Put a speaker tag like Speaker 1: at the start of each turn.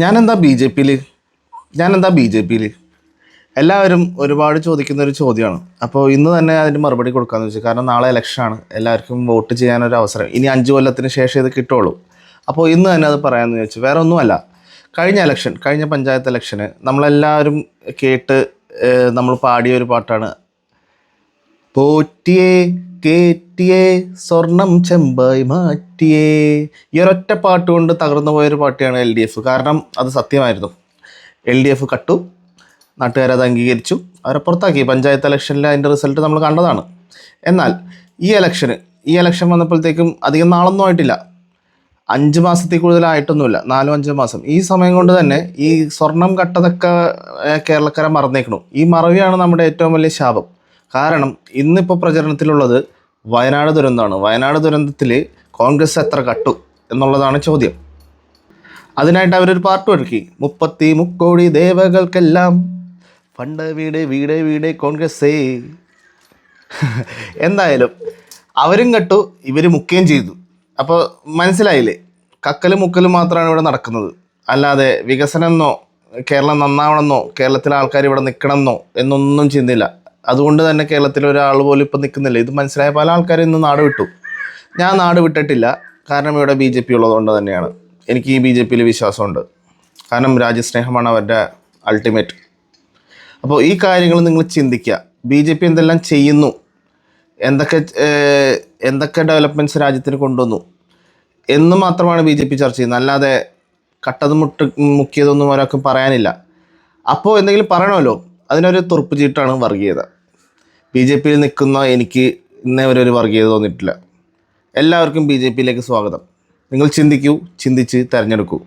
Speaker 1: ഞാനെന്താ B J പിയിൽ ഞാനെന്താ ബി ജെ പിയിൽ എല്ലാവരും ഒരുപാട് ചോദിക്കുന്ന ഒരു ചോദ്യമാണ്. അപ്പോൾ ഇന്ന് തന്നെ അതിന് മറുപടി കൊടുക്കാമെന്ന് വെച്ചാൽ, കാരണം നാളെ ഇലക്ഷനാണ്, എല്ലാവർക്കും വോട്ട് ചെയ്യാനൊരു അവസരം ഇനി 5 കൊല്ലത്തിന് ശേഷം ഇത് കിട്ടുള്ളൂ. അപ്പോൾ ഇന്ന് തന്നെ അത് പറയാമെന്ന് ചോദിച്ചു. വേറെ ഒന്നുമല്ല, കഴിഞ്ഞ പഞ്ചായത്ത് ഇലക്ഷന് നമ്മളെല്ലാവരും കേട്ട് നമ്മൾ പാടിയ ഒരു പാട്ടാണ്, പോറ്റിയേ കേറ്റിയേ സ്വർണം ചെമ്പായി മാറ്റിയേ. ഈ ഒരൊറ്റ പാട്ട് കൊണ്ട് തകർന്നു പോയൊരു പാർട്ടിയാണ് LDF. കാരണം അത് സത്യമായിരുന്നു. LDF കട്ടു, നാട്ടുകാരത് അംഗീകരിച്ചു, അവരെ പുറത്താക്കി. പഞ്ചായത്ത് ഇലക്ഷനിൽ അതിൻ്റെ റിസൾട്ട് നമ്മൾ കണ്ടതാണ്. എന്നാൽ ഈ ഇലക്ഷൻ വന്നപ്പോഴത്തേക്കും അധികം നാളൊന്നും ആയിട്ടില്ല, 5 മാസത്തിൽ കൂടുതലായിട്ടൊന്നുമില്ല, 4-5 മാസം. ഈ സമയം കൊണ്ട് തന്നെ ഈ സ്വർണം കട്ടതൊക്കെ കേരളക്കാരെ മറന്നേക്കണു. ഈ മറവിയാണ് നമ്മുടെ ഏറ്റവും വലിയ ശാപം. കാരണം ഇന്നിപ്പോൾ പ്രചരണത്തിലുള്ളത് വയനാട് ദുരന്തമാണ്. വയനാട് ദുരന്തത്തിൽ കോൺഗ്രസ് എത്ര കട്ടു എന്നുള്ളതാണ് ചോദ്യം. അതിനായിട്ട് അവരൊരു പാട്ട് ഒരുക്കി, 33 ദേവകൾക്കെല്ലാം ഫണ്ട് വീട് വീട് വീട് കോൺഗ്രസ്സേ. എന്തായാലും അവരും കട്ടു, ഇവർ മുക്കുകയും ചെയ്തു. അപ്പോൾ മനസ്സിലായില്ലേ, കക്കലും മുക്കലും മാത്രമാണ് ഇവിടെ നടക്കുന്നത്. അല്ലാതെ വികസനമെന്നോ കേരളം നന്നാവണമെന്നോ കേരളത്തിലെ ആൾക്കാർ ഇവിടെ നിൽക്കണമെന്നോ എന്നൊന്നും ചിന്തില്ല. അതുകൊണ്ട് തന്നെ കേരളത്തിലെ ഒരാൾ പോലും ഇപ്പം നിൽക്കുന്നില്ല. ഇത് മനസ്സിലായ പല ആൾക്കാരും ഇന്ന് നാട് വിട്ടു. ഞാൻ നാട് വിട്ടിട്ടില്ല, കാരണം ഇവിടെ BJP ഉള്ളതുകൊണ്ട് തന്നെയാണ്. എനിക്ക് ഈ BJPയിൽ വിശ്വാസമുണ്ട്. കാരണം രാജ്യസ്നേഹമാണ് അവരുടെ അൾട്ടിമേറ്റ്. അപ്പോൾ ഈ കാര്യങ്ങൾ നിങ്ങൾ ചിന്തിക്കുക. BJP എന്തെല്ലാം ചെയ്യുന്നു, എന്തൊക്കെ ഡെവലപ്മെൻറ്റ്സ് രാജ്യത്തിന് കൊണ്ടുവന്നു എന്ന് മാത്രമാണ് BJP ചർച്ച ചെയ്യുന്നത്. അല്ലാതെ കട്ടത് മുക്കിയതൊന്നും ഒരാൾക്കും പറയാനില്ല. അപ്പോൾ എന്തെങ്കിലും പറയണമല്ലോ, അതിനൊരു തുറുപ്പ് ചീട്ടാണ് വർഗീയത. BJPയിൽ നിൽക്കുന്ന എനിക്ക് ഇന്നേ വരെ ഒരു വർഗീയത തോന്നിയിട്ടില്ല. എല്ലാവർക്കും BJPയിലേക്ക് സ്വാഗതം. നിങ്ങൾ ചിന്തിക്കൂ, ചിന്തിച്ച് തിരഞ്ഞെടുക്കൂ.